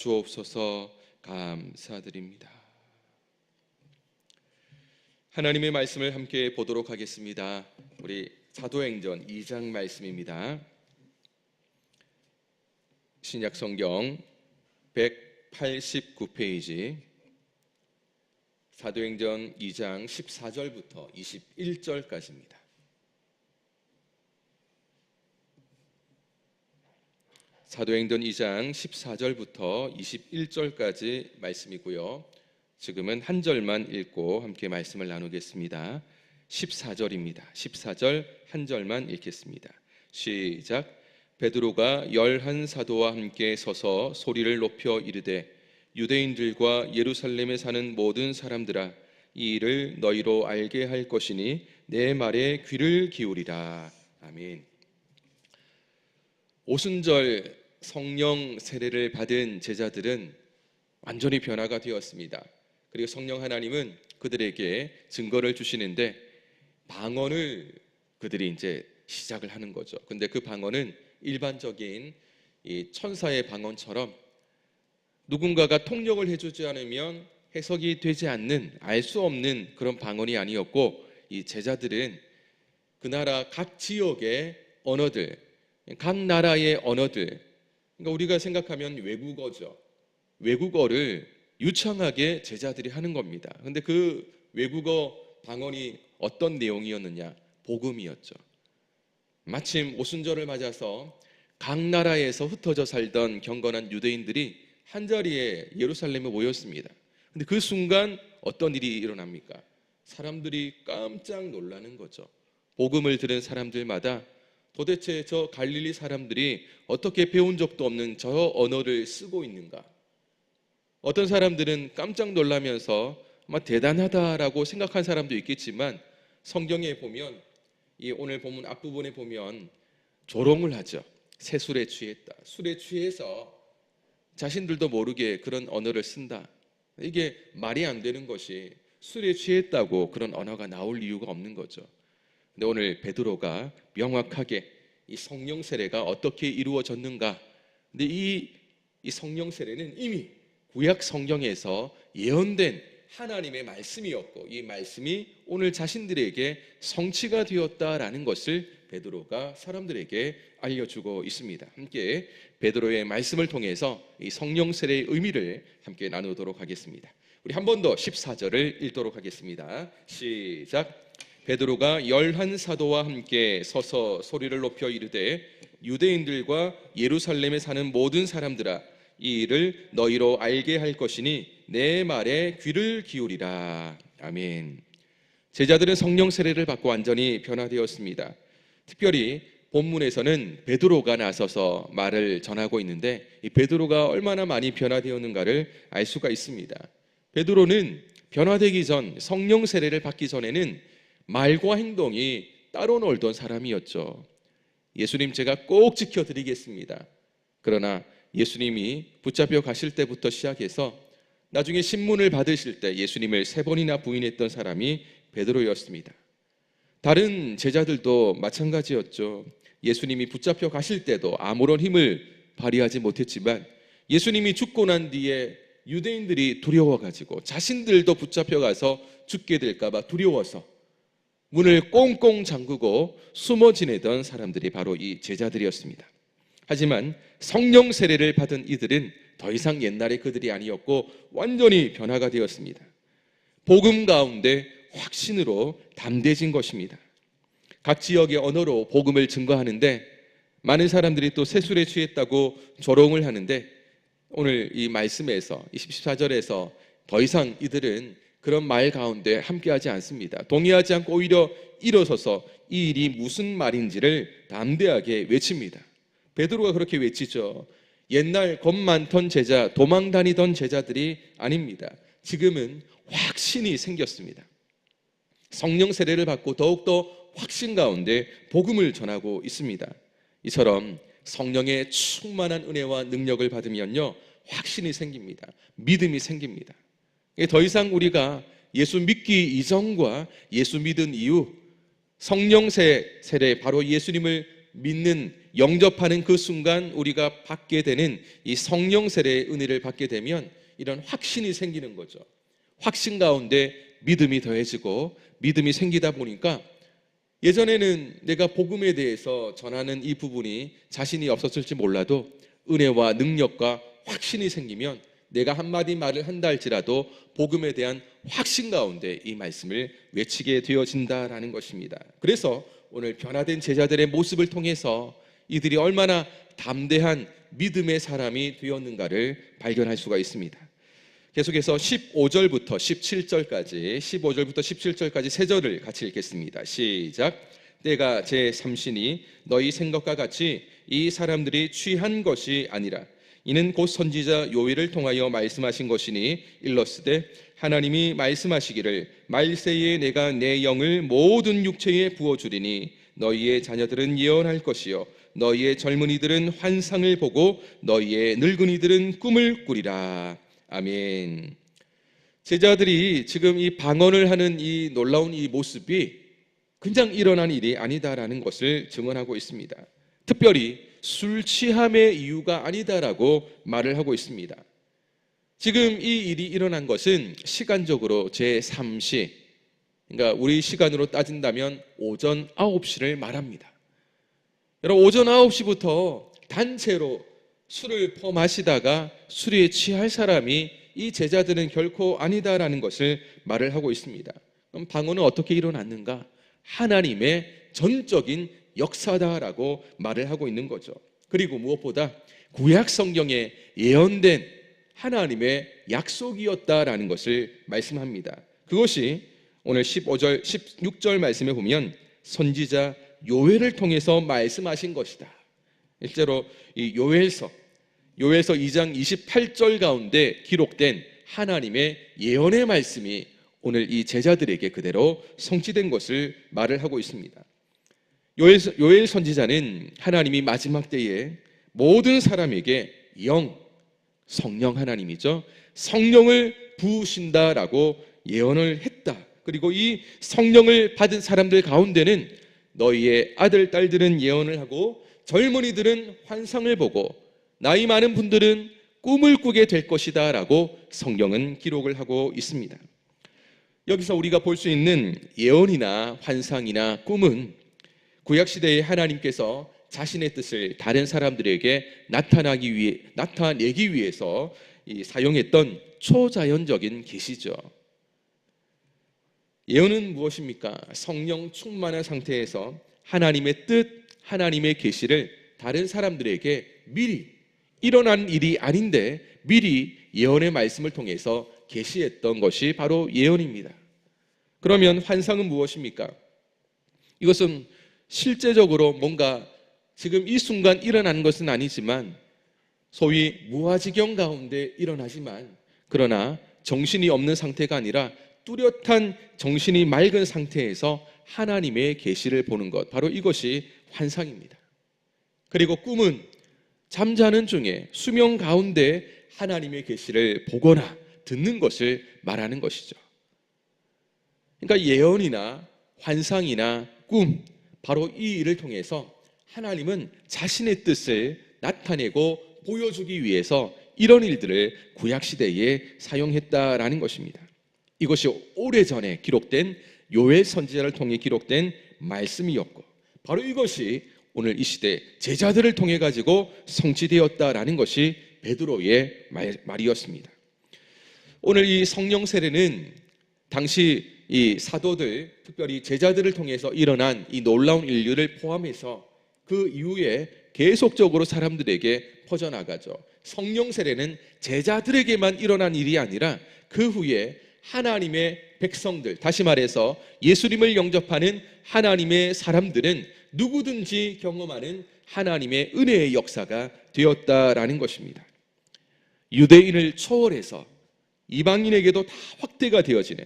주옵소서. 감사드립니다. 하나님의 말씀을 함께 보도록 하겠습니다. 우리 사도행전 2장 말씀입니다. 신약성경 189페이지 사도행전 2장 14절부터 21절까지입니다. 사도행전 2장 14절부터 21절까지 말씀이고요. 지금은 한 절만 읽고 함께 말씀을 나누겠습니다. 14절입니다. 14절 한 절만 읽겠습니다. 시작. 베드로가 11사도와 함께 서서 소리를 높여 이르되 유대인들과 예루살렘에 사는 모든 사람들아, 이 일을 너희로 알게 할 것이니 내 말에 귀를 기울이라. 아멘. 오순절 성령 세례를 받은 제자들은 완전히 변화가 되었습니다. 그리고 성령 하나님은 그들에게 증거를 주시는데 방언을 그들이 이제 시작을 하는 거죠. 근데 그 방언은 일반적인 이 천사의 방언처럼 누군가가 통역을 해주지 않으면 해석이 되지 않는, 알 수 없는 그런 방언이 아니었고, 이 제자들은 그 나라 각 지역의 언어들, 각 나라의 언어들, 그러니까 우리가 생각하면 외국어죠. 외국어를 유창하게 제자들이 하는 겁니다. 그런데 그 외국어 방언이 어떤 내용이었느냐? 복음이었죠. 마침 오순절을 맞아서 각 나라에서 흩어져 살던 경건한 유대인들이 한자리에 예루살렘에 모였습니다. 그런데 그 순간 어떤 일이 일어납니까? 사람들이 깜짝 놀라는 거죠. 복음을 들은 사람들마다 도대체 저 갈릴리 사람들이 어떻게 배운 적도 없는 저 언어를 쓰고 있는가? 어떤 사람들은 깜짝 놀라면서 아마 대단하다라고 생각한 사람도 있겠지만, 성경에 보면 이 오늘 본문 앞부분에 보면 조롱을 하죠. 새술에 취했다. 술에 취해서 자신들도 모르게 그런 언어를 쓴다. 이게 말이 안 되는 것이, 술에 취했다고 그런 언어가 나올 이유가 없는 거죠. 근데 오늘 베드로가 명확하게 이 성령 세례가 어떻게 이루어졌는가. 근데 이 성령 세례는 이미 구약 성경에서 예언된 하나님의 말씀이었고, 이 말씀이 오늘 자신들에게 성취가 되었다라는 것을 베드로가 사람들에게 알려주고 있습니다. 함께 베드로의 말씀을 통해서 이 성령 세례의 의미를 함께 나누도록 하겠습니다. 우리 한 번 더 14절을 읽도록 하겠습니다. 시작. 베드로가 11사도와 함께 서서 소리를 높여 이르되 유대인들과 예루살렘에 사는 모든 사람들아, 이 일을 너희로 알게 할 것이니 내 말에 귀를 기울이라. 아멘. 제자들은 성령 세례를 받고 완전히 변화되었습니다. 특별히 본문에서는 베드로가 나서서 말을 전하고 있는데, 이 베드로가 얼마나 많이 변화되었는가를 알 수가 있습니다. 베드로는 변화되기 전, 성령 세례를 받기 전에는 말과 행동이 따로 놀던 사람이었죠. 예수님 제가 꼭 지켜드리겠습니다. 그러나 예수님이 붙잡혀 가실 때부터 시작해서 나중에 신문을 받으실 때 예수님을 3번이나 부인했던 사람이 베드로였습니다. 다른 제자들도 마찬가지였죠. 예수님이 붙잡혀 가실 때도 아무런 힘을 발휘하지 못했지만, 예수님이 죽고 난 뒤에 유대인들이 두려워가지고 자신들도 붙잡혀 가서 죽게 될까 봐 두려워서 문을 꽁꽁 잠그고 숨어 지내던 사람들이 바로 이 제자들이었습니다. 하지만 성령 세례를 받은 이들은 더 이상 옛날의 그들이 아니었고 완전히 변화가 되었습니다. 복음 가운데 확신으로 담대해진 것입니다. 각 지역의 언어로 복음을 증거하는데 많은 사람들이 또 새술에 취했다고 조롱을 하는데, 오늘 이 말씀에서 14절에서 더 이상 이들은 그런 말 가운데 함께하지 않습니다. 동의하지 않고 오히려 일어서서 이 일이 무슨 말인지를 담대하게 외칩니다. 베드로가 그렇게 외치죠. 옛날 겁 많던 제자, 도망 다니던 제자들이 아닙니다. 지금은 확신이 생겼습니다. 성령 세례를 받고 더욱더 확신 가운데 복음을 전하고 있습니다. 이처럼 성령의 충만한 은혜와 능력을 받으면요, 확신이 생깁니다. 믿음이 생깁니다. 더 이상 우리가 예수 믿기 이전과 예수 믿은 이후 성령 세례, 바로 예수님을 믿는 영접하는 그 순간 우리가 받게 되는 이 성령 세례의 은혜를 받게 되면 이런 확신이 생기는 거죠. 확신 가운데 믿음이 더해지고 믿음이 생기다 보니까 예전에는 내가 복음에 대해서 전하는 이 부분이 자신이 없었을지 몰라도 은혜와 능력과 확신이 생기면 내가 한마디 말을 한다 할지라도 복음에 대한 확신 가운데 이 말씀을 외치게 되어진다라는 것입니다. 그래서 오늘 변화된 제자들의 모습을 통해서 이들이 얼마나 담대한 믿음의 사람이 되었는가를 발견할 수가 있습니다. 계속해서 15절부터 17절까지 세 절을 같이 읽겠습니다. 시작. 때가 제3시니 너희 생각과 같이 이 사람들이 취한 것이 아니라 이는 곧 선지자 요엘을 통하여 말씀하신 것이니 일러스되 하나님이 말씀하시기를 말세에 내가 내 영을 모든 육체에 부어주리니 너희의 자녀들은 예언할 것이요 너희의 젊은이들은 환상을 보고 너희의 늙은이들은 꿈을 꾸리라. 아멘. 제자들이 지금 이 방언을 하는 이 놀라운 이 모습이 그냥 일어난 일이 아니다라는 것을 증언하고 있습니다. 특별히 술 취함의 이유가 아니다라고 말을 하고 있습니다. 지금 이 일이 일어난 것은 시간적으로 제3시, 그러니까 우리 시간으로 따진다면 오전 9시를 말합니다. 여러분, 오전 9시부터 단체로 술을 퍼마시다가 술에 취할 사람이 이 제자들은 결코 아니다라는 것을 말을 하고 있습니다. 그럼 방언은 어떻게 일어났는가? 하나님의 전적인 역사다라고 말을 하고 있는 거죠. 그리고 무엇보다 구약 성경에 예언된 하나님의 약속이었다라는 것을 말씀합니다. 그것이 오늘 15절, 16절 말씀에 보면 선지자 요엘을 통해서 말씀하신 것이다. 실제로 이 요엘서 2장 28절 가운데 기록된 하나님의 예언의 말씀이 오늘 이 제자들에게 그대로 성취된 것을 말을 하고 있습니다. 요엘 선지자는 하나님이 마지막 때에 모든 사람에게 성령 하나님이죠. 성령을 부으신다라고 예언을 했다. 그리고 이 성령을 받은 사람들 가운데는 너희의 아들, 딸들은 예언을 하고 젊은이들은 환상을 보고 나이 많은 분들은 꿈을 꾸게 될 것이다 라고 성경은 기록을 하고 있습니다. 여기서 우리가 볼 수 있는 예언이나 환상이나 꿈은 구약시대에 하나님께서 자신의 뜻을 다른 사람들에게 나타내기 위해서 사용했던 초자연적인 계시죠. 예언은 무엇입니까? 성령 충만한 상태에서 하나님의 뜻, 하나님의 계시를 다른 사람들에게 미리 일어난 일이 아닌데 미리 예언의 말씀을 통해서 계시했던 것이 바로 예언입니다. 그러면 환상은 무엇입니까? 이것은 실제적으로 뭔가 지금 이 순간 일어나는 것은 아니지만 소위 무아지경 가운데 일어나지만 그러나 정신이 없는 상태가 아니라 뚜렷한 정신이 맑은 상태에서 하나님의 계시를 보는 것, 바로 이것이 환상입니다. 그리고 꿈은 잠자는 중에 수면 가운데 하나님의 계시를 보거나 듣는 것을 말하는 것이죠. 그러니까 예언이나 환상이나 꿈, 바로 이 일을 통해서 하나님은 자신의 뜻을 나타내고 보여주기 위해서 이런 일들을 구약시대에 사용했다라는 것입니다. 이것이 오래전에 기록된 요엘 선지자를 통해 기록된 말씀이었고 바로 이것이 오늘 이 시대 제자들을 통해 가지고 성취되었다라는 것이 베드로의 말이었습니다. 오늘 이 성령 세례는 당시 이 사도들, 특별히 제자들을 통해서 일어난 이 놀라운 인류를 포함해서 그 이후에 계속적으로 사람들에게 퍼져나가죠. 성령 세례는 제자들에게만 일어난 일이 아니라 그 후에 하나님의 백성들, 다시 말해서 예수님을 영접하는 하나님의 사람들은 누구든지 경험하는 하나님의 은혜의 역사가 되었다라는 것입니다. 유대인을 초월해서 이방인에게도 다 확대가 되어지는,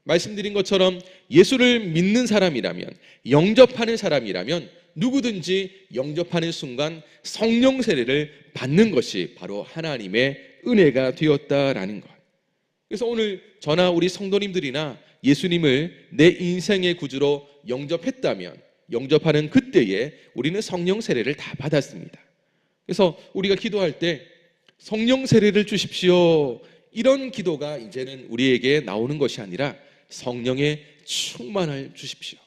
말씀드린 것처럼 예수를 믿는 사람이라면, 영접하는 사람이라면 누구든지 영접하는 순간 성령 세례를 받는 것이 바로 하나님의 은혜가 되었다라는 것. 그래서 오늘 저나 우리 성도님들이나 예수님을 내 인생의 구주로 영접했다면 영접하는 그때에 우리는 성령 세례를 다 받았습니다. 그래서 우리가 기도할 때 성령 세례를 주십시오, 이런 기도가 이제는 우리에게 나오는 것이 아니라 성령의 충만을 주십시오.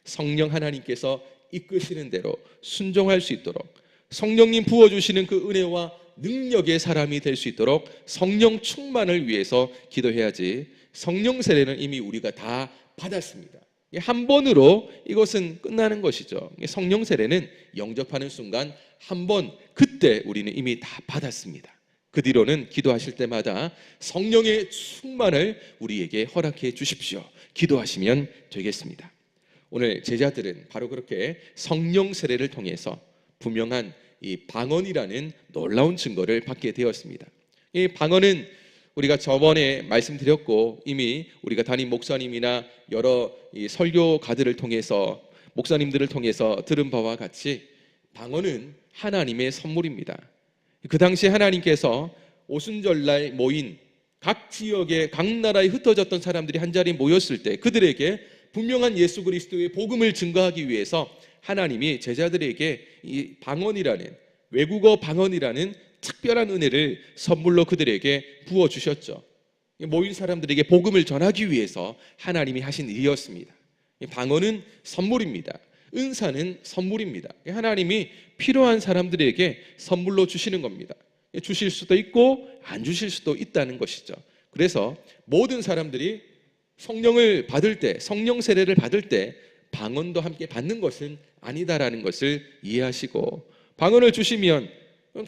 성령 하나님께서 이끄시는 대로 순종할 수 있도록, 성령님 부어주시는 그 은혜와 능력의 사람이 될 수 있도록 성령 충만을 위해서 기도해야지, 성령 세례는 이미 우리가 다 받았습니다. 한 번으로 이것은 끝나는 것이죠. 성령 세례는 영접하는 순간 한 번, 그때 우리는 이미 다 받았습니다. 그 뒤로는 기도하실 때마다 성령의 충만을 우리에게 허락해 주십시오, 기도하시면 되겠습니다. 오늘 제자들은 바로 그렇게 성령 세례를 통해서 분명한 이 방언이라는 놀라운 증거를 받게 되었습니다. 이 방언은 우리가 저번에 말씀드렸고, 이미 우리가 담임 목사님이나 여러 이 설교가들을 통해서, 목사님들을 통해서 들은 바와 같이 방언은 하나님의 선물입니다. 그 당시 하나님께서 오순절날 모인 각 지역의 각 나라에 흩어졌던 사람들이 한자리에 모였을 때 그들에게 분명한 예수 그리스도의 복음을 증거하기 위해서 하나님이 제자들에게 이 방언이라는, 외국어 방언이라는 특별한 은혜를 선물로 그들에게 부어주셨죠. 모인 사람들에게 복음을 전하기 위해서 하나님이 하신 일이었습니다. 방언은 선물입니다. 은사는 선물입니다. 하나님이 필요한 사람들에게 선물로 주시는 겁니다. 주실 수도 있고 안 주실 수도 있다는 것이죠. 그래서 모든 사람들이 성령을 받을 때, 성령 세례를 받을 때 방언도 함께 받는 것은 아니다라는 것을 이해하시고, 방언을 주시면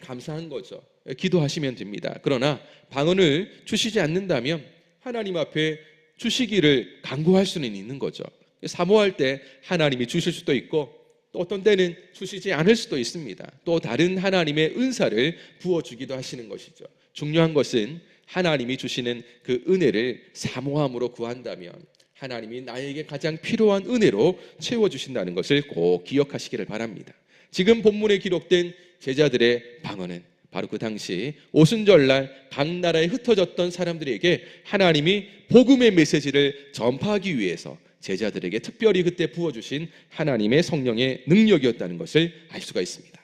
감사한 거죠. 기도하시면 됩니다. 그러나 방언을 주시지 않는다면 하나님 앞에 주시기를 간구할 수는 있는 거죠. 사모할 때 하나님이 주실 수도 있고, 또 어떤 때는 주시지 않을 수도 있습니다. 또 다른 하나님의 은사를 부어주기도 하시는 것이죠. 중요한 것은 하나님이 주시는 그 은혜를 사모함으로 구한다면 하나님이 나에게 가장 필요한 은혜로 채워주신다는 것을 꼭 기억하시기를 바랍니다. 지금 본문에 기록된 제자들의 방언은 바로 그 당시 오순절날 각 나라에 흩어졌던 사람들에게 하나님이 복음의 메시지를 전파하기 위해서 제자들에게 특별히 그때 부어주신 하나님의 성령의 능력이었다는 것을 알 수가 있습니다.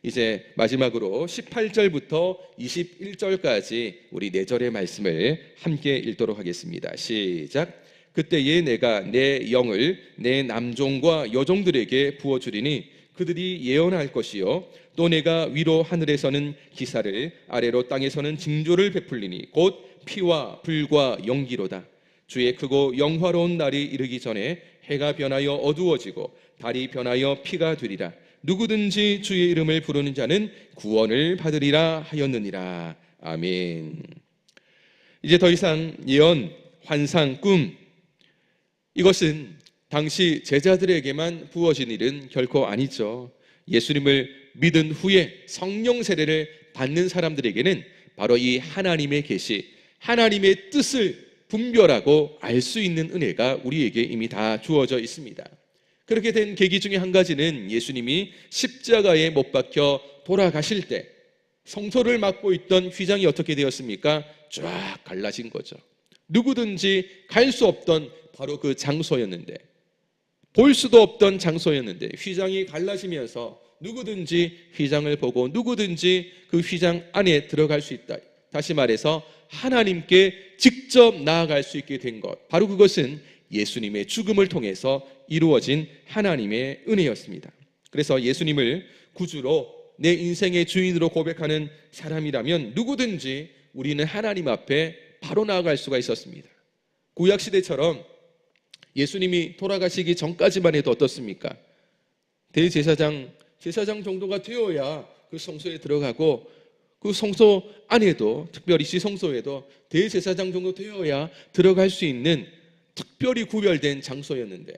이제 마지막으로 18절부터 21절까지 우리 4절의 말씀을 함께 읽도록 하겠습니다. 시작. 그때에 내가 내 영을 내 남종과 여종들에게 부어주리니 그들이 예언할 것이요, 또 내가 위로 하늘에서는 기사를, 아래로 땅에서는 징조를 베풀리니 곧 피와 불과 연기로다. 주의 크고 영화로운 날이 이르기 전에 해가 변하여 어두워지고 달이 변하여 피가 되리라. 누구든지 주의 이름을 부르는 자는 구원을 받으리라 하였느니라. 아멘. 이제 더 이상 예언, 환상, 꿈, 이것은 당시 제자들에게만 부어진 일은 결코 아니죠. 예수님을 믿은 후에 성령 세례를 받는 사람들에게는 바로 이 하나님의 계시, 하나님의 뜻을 분별하고 알 수 있는 은혜가 우리에게 이미 다 주어져 있습니다. 그렇게 된 계기 중에 한 가지는 예수님이 십자가에 못 박혀 돌아가실 때 성소를 맡고 있던 휘장이 어떻게 되었습니까? 쫙 갈라진 거죠. 누구든지 갈 수 없던 바로 그 장소였는데, 볼 수도 없던 장소였는데 휘장이 갈라지면서 누구든지 휘장을 보고 누구든지 그 휘장 안에 들어갈 수 있다. 다시 말해서 하나님께 직접 나아갈 수 있게 된 것, 바로 그것은 예수님의 죽음을 통해서 이루어진 하나님의 은혜였습니다. 그래서 예수님을 구주로, 내 인생의 주인으로 고백하는 사람이라면 누구든지 우리는 하나님 앞에 바로 나아갈 수가 있었습니다. 구약시대처럼 예수님이 돌아가시기 전까지만 해도 어떻습니까? 대제사장 정도가 되어야 그 성소에 들어가고, 그 성소 안에도, 특별히 시성소에도 대제사장 정도 되어야 들어갈 수 있는 특별히 구별된 장소였는데,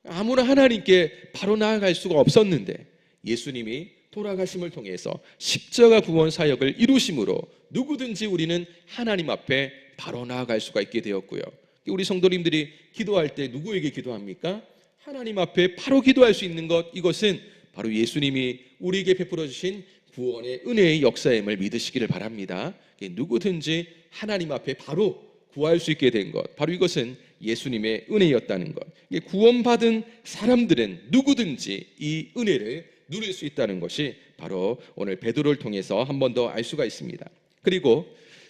아무나 하나님께 바로 나아갈 수가 없었는데 예수님이 돌아가심을 통해서 십자가 구원 사역을 이루심으로 누구든지 우리는 하나님 앞에 바로 나아갈 수가 있게 되었고요. 우리 성도님들이 기도할 때 누구에게 기도합니까? 하나님 앞에 바로 기도할 수 있는 것, 이것은 바로 예수님이 우리에게 베풀어 주신 구원의 은혜의 역사임을 믿으시기를 바랍니다. 누구든지 하나님 앞에 바로 구할 수 있게 된 것, 바로 이것은 예수님의 은혜였다는 것. 구원받은 사람들은 누구든지 이 은혜를 누릴 수 있다는 것이 바로 오늘 베드로를 통해서 한 번 더 알 수가 있습니다. 그리고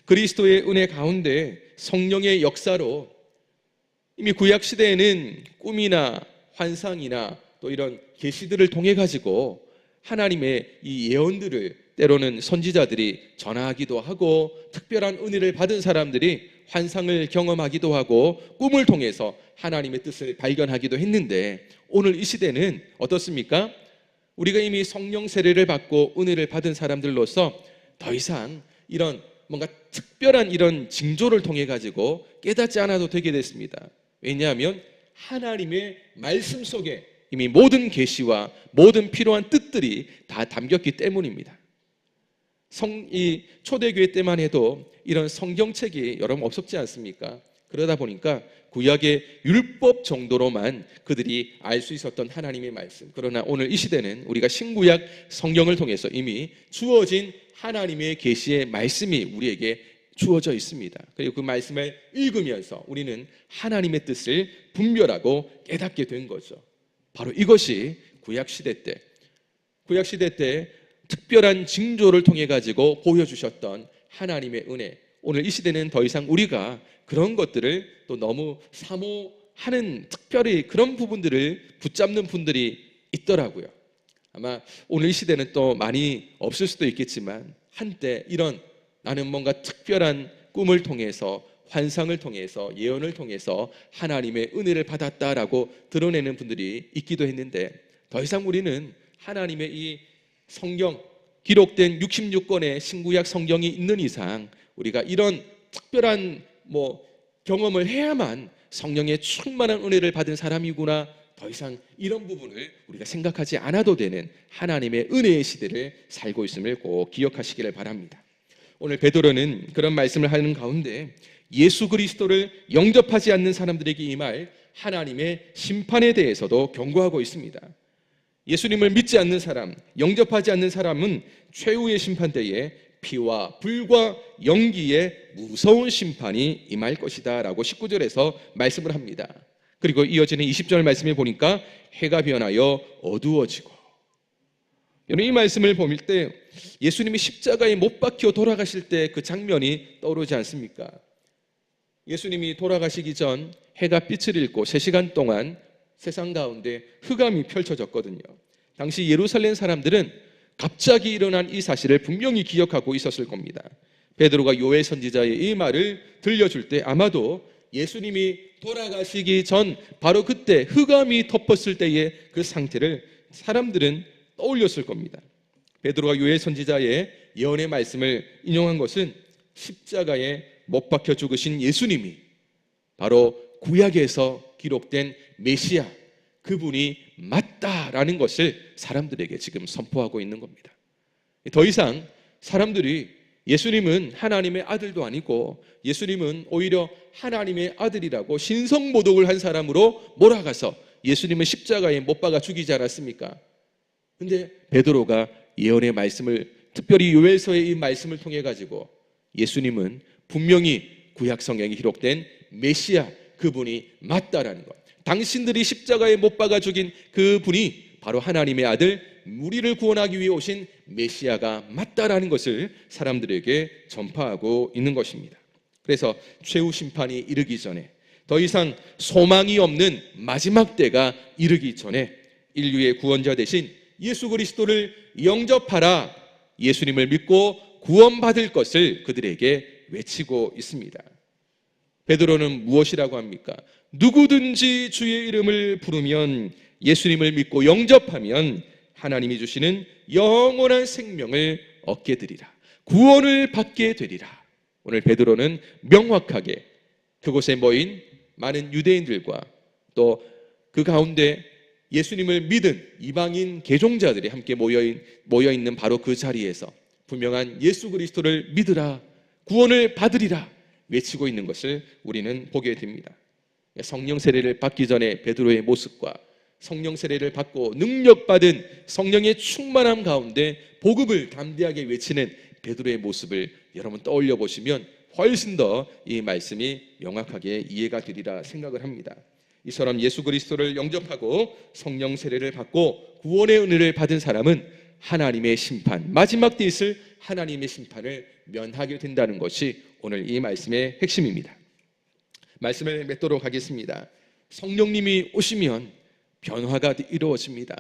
그리스도의 은혜 가운데 성령의 역사로 이미 구약 시대에는 꿈이나 환상이나 또 이런 계시들을 통해 가지고 하나님의 이 예언들을 때로는 선지자들이 전하기도 하고, 특별한 은혜를 받은 사람들이 환상을 경험하기도 하고 꿈을 통해서 하나님의 뜻을 발견하기도 했는데, 오늘 이 시대는 어떻습니까? 우리가 이미 성령 세례를 받고 은혜를 받은 사람들로서 더 이상 이런 뭔가 특별한 이런 징조를 통해 가지고 깨닫지 않아도 되게 됐습니다. 왜냐하면 하나님의 말씀 속에 이미 모든 계시와 모든 필요한 뜻들이 다 담겼기 때문입니다. 이 초대교회 때만 해도 이런 성경책이 여러분 없었지 않습니까? 그러다 보니까 구약의 율법 정도로만 그들이 알 수 있었던 하나님의 말씀. 그러나 오늘 이 시대는 우리가 신구약 성경을 통해서 이미 주어진 하나님의 계시의 말씀이 우리에게 주어져 있습니다. 그리고 그 말씀을 읽으면서 우리는 하나님의 뜻을 분별하고 깨닫게 된 거죠. 바로 이것이 구약시대 때 특별한 징조를 통해 가지고 보여주셨던 하나님의 은혜. 오늘 이 시대는 더 이상 우리가 그런 것들을 또 너무 사모하는, 특별히 그런 부분들을 붙잡는 분들이 있더라고요. 아마 오늘 이 시대는 또 많이 없을 수도 있겠지만, 한때 이런 나는 뭔가 특별한 꿈을 통해서, 환상을 통해서, 예언을 통해서 하나님의 은혜를 받았다라고 드러내는 분들이 있기도 했는데, 더 이상 우리는 하나님의 이 성경, 기록된 66권의 신구약 성경이 있는 이상 우리가 이런 특별한 경험을 해야만 성령의 충만한 은혜를 받은 사람이구나, 더 이상 이런 부분을 우리가 생각하지 않아도 되는 하나님의 은혜의 시대를 살고 있음을 꼭 기억하시기를 바랍니다. 오늘 베드로는 그런 말씀을 하는 가운데 예수 그리스도를 영접하지 않는 사람들에게 임할 하나님의 심판에 대해서도 경고하고 있습니다. 예수님을 믿지 않는 사람, 영접하지 않는 사람은 최후의 심판 때에 피와 불과 연기의 무서운 심판이 임할 것이다 라고 19절에서 말씀을 합니다. 그리고 이어지는 20절 말씀에 보니까 해가 변하여 어두워지고, 이 말씀을 볼 때 예수님이 십자가에 못 박혀 돌아가실 때 그 장면이 떠오르지 않습니까? 예수님이 돌아가시기 전 해가 빛을 잃고 3시간 동안 세상 가운데 흑암이 펼쳐졌거든요. 당시 예루살렘 사람들은 갑자기 일어난 이 사실을 분명히 기억하고 있었을 겁니다. 베드로가 요엘 선지자의 이 말을 들려줄 때 아마도 예수님이 돌아가시기 전 바로 그때 흑암이 덮었을 때의 그 상태를 사람들은 떠올렸을 겁니다. 베드로가 요엘 선지자의 예언의 말씀을 인용한 것은 십자가에 못 박혀 죽으신 예수님이 바로 구약에서 기록된 메시아, 그분이 맞다라는 것을 사람들에게 지금 선포하고 있는 겁니다. 더 이상 사람들이 예수님은 하나님의 아들도 아니고 예수님은 오히려 하나님의 아들이라고 신성모독을 한 사람으로 몰아가서 예수님은 십자가에 못 박아 죽이지 않았습니까? 근데 베드로가 예언의 말씀을, 특별히 요엘서의 이 말씀을 통해 가지고 예수님은 분명히 구약 성경에 기록된 메시아, 그분이 맞다라는 것, 당신들이 십자가에 못 박아 죽인 그분이 바로 하나님의 아들, 우리를 구원하기 위해 오신 메시아가 맞다라는 것을 사람들에게 전파하고 있는 것입니다. 그래서 최후 심판이 이르기 전에, 더 이상 소망이 없는 마지막 때가 이르기 전에 인류의 구원자 되신 예수 그리스도를 영접하라, 예수님을 믿고 구원받을 것을 그들에게 외치고 있습니다. 베드로는 무엇이라고 합니까? 누구든지 주의 이름을 부르면, 예수님을 믿고 영접하면 하나님이 주시는 영원한 생명을 얻게 되리라, 구원을 받게 되리라. 오늘 베드로는 명확하게 그곳에 모인 많은 유대인들과 또 그 가운데 예수님을 믿은 이방인 개종자들이 함께 모여있는 바로 그 자리에서 분명한 예수 그리스도를 믿으라, 구원을 받으리라 외치고 있는 것을 우리는 보게 됩니다. 성령 세례를 받기 전에 베드로의 모습과 성령 세례를 받고 능력받은 성령의 충만함 가운데 복음을 담대하게 외치는 베드로의 모습을 여러분 떠올려 보시면 훨씬 더 이 말씀이 명확하게 이해가 되리라 생각을 합니다. 이처럼 예수 그리스도를 영접하고 성령 세례를 받고 구원의 은혜를 받은 사람은 하나님의 심판, 마지막 때 있을 하나님의 심판을 면하게 된다는 것이 오늘 이 말씀의 핵심입니다. 말씀을 맺도록 하겠습니다. 성령님이 오시면 변화가 이루어집니다.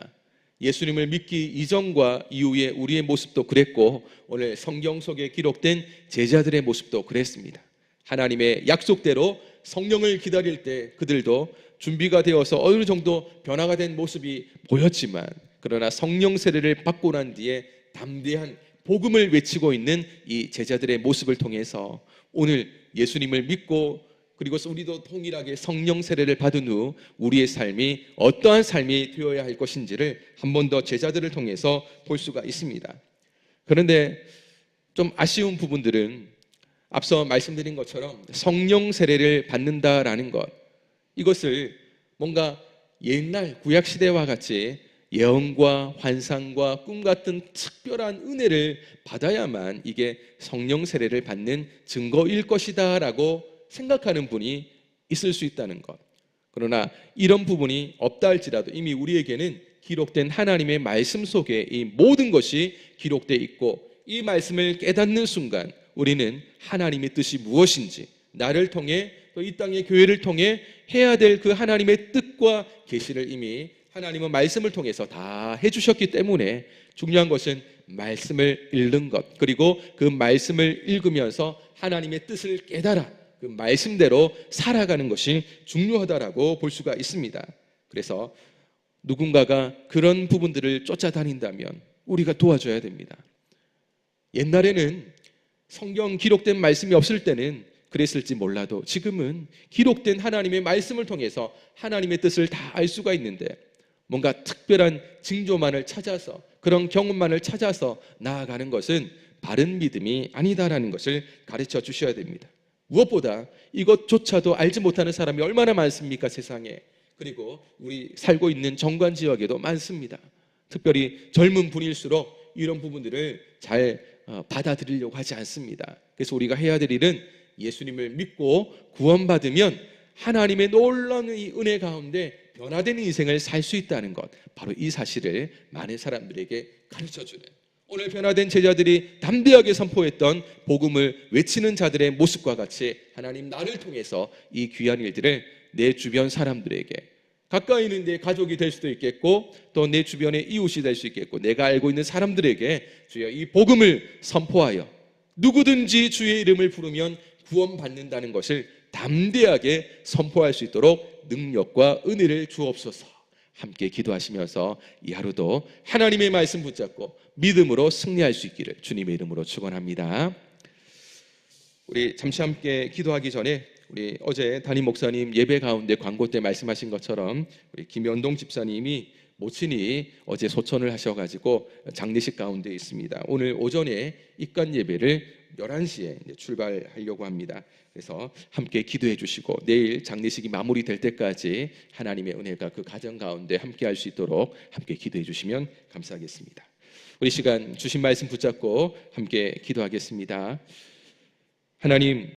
예수님을 믿기 이전과 이후에 우리의 모습도 그랬고 오늘 성경 속에 기록된 제자들의 모습도 그랬습니다. 하나님의 약속대로 성령을 기다릴 때 그들도 준비가 되어서 어느 정도 변화가 된 모습이 보였지만, 그러나 성령 세례를 받고 난 뒤에 담대한 복음을 외치고 있는 이 제자들의 모습을 통해서 오늘 예수님을 믿고 그리고 우리도 동일하게 성령 세례를 받은 후 우리의 삶이 어떠한 삶이 되어야 할 것인지를 한 번 더 제자들을 통해서 볼 수가 있습니다. 그런데 좀 아쉬운 부분들은 앞서 말씀드린 것처럼 성령 세례를 받는다라는 것, 이것을 뭔가 옛날 구약시대와 같이 예언과 환상과 꿈 같은 특별한 은혜를 받아야만 이게 성령 세례를 받는 증거일 것이다 라고 생각하는 분이 있을 수 있다는 것. 그러나 이런 부분이 없다 할지라도 이미 우리에게는 기록된 하나님의 말씀 속에 이 모든 것이 기록되어 있고, 이 말씀을 깨닫는 순간 우리는 하나님의 뜻이 무엇인지, 나를 통해 또 이 땅의 교회를 통해 해야 될 그 하나님의 뜻과 계시를 이미 하나님은 말씀을 통해서 다 해주셨기 때문에 중요한 것은 말씀을 읽는 것, 그리고 그 말씀을 읽으면서 하나님의 뜻을 깨달아 그 말씀대로 살아가는 것이 중요하다라고 볼 수가 있습니다. 그래서 누군가가 그런 부분들을 쫓아다닌다면 우리가 도와줘야 됩니다. 옛날에는 성경 기록된 말씀이 없을 때는 그랬을지 몰라도 지금은 기록된 하나님의 말씀을 통해서 하나님의 뜻을 다 알 수가 있는데, 뭔가 특별한 징조만을 찾아서 그런 경험만을 찾아서 나아가는 것은 바른 믿음이 아니다라는 것을 가르쳐 주셔야 됩니다. 무엇보다 이것조차도 알지 못하는 사람이 얼마나 많습니까, 세상에. 그리고 우리 살고 있는 정관 지역에도 많습니다. 특별히 젊은 분일수록 이런 부분들을 잘 받아들이려고 하지 않습니다. 그래서 우리가 해야 될 일은 예수님을 믿고 구원받으면 하나님의 놀라운 이 은혜 가운데 변화되는 인생을 살 수 있다는 것, 바로 이 사실을 많은 사람들에게 가르쳐주는, 오늘 변화된 제자들이 담대하게 선포했던 복음을 외치는 자들의 모습과 같이 하나님 나를 통해서 이 귀한 일들을 내 주변 사람들에게, 가까이 있는 내 가족이 될 수도 있겠고 또 내 주변의 이웃이 될 수 있겠고 내가 알고 있는 사람들에게 주여 이 복음을 선포하여 누구든지 주의 이름을 부르면 구원받는다는 것을 담대하게 선포할 수 있도록 능력과 은혜를 주옵소서. 함께 기도하시면서 이 하루도 하나님의 말씀 붙잡고 믿음으로 승리할 수 있기를 주님의 이름으로 축원합니다. 우리 잠시 함께 기도하기 전에 우리 어제 담임 목사님 예배 가운데 광고 때 말씀하신 것처럼 우리 김연동 집사님이 모친이 어제 소천을 하셔가지고 장례식 가운데 있습니다. 오늘 오전에 입관 예배를 11시에 출발하려고 합니다. 그래서 함께 기도해 주시고 내일 장례식이 마무리될 때까지 하나님의 은혜가 그 가정 가운데 함께 할 수 있도록 함께 기도해 주시면 감사하겠습니다. 우리 시간 주신 말씀 붙잡고 함께 기도하겠습니다. 하나님,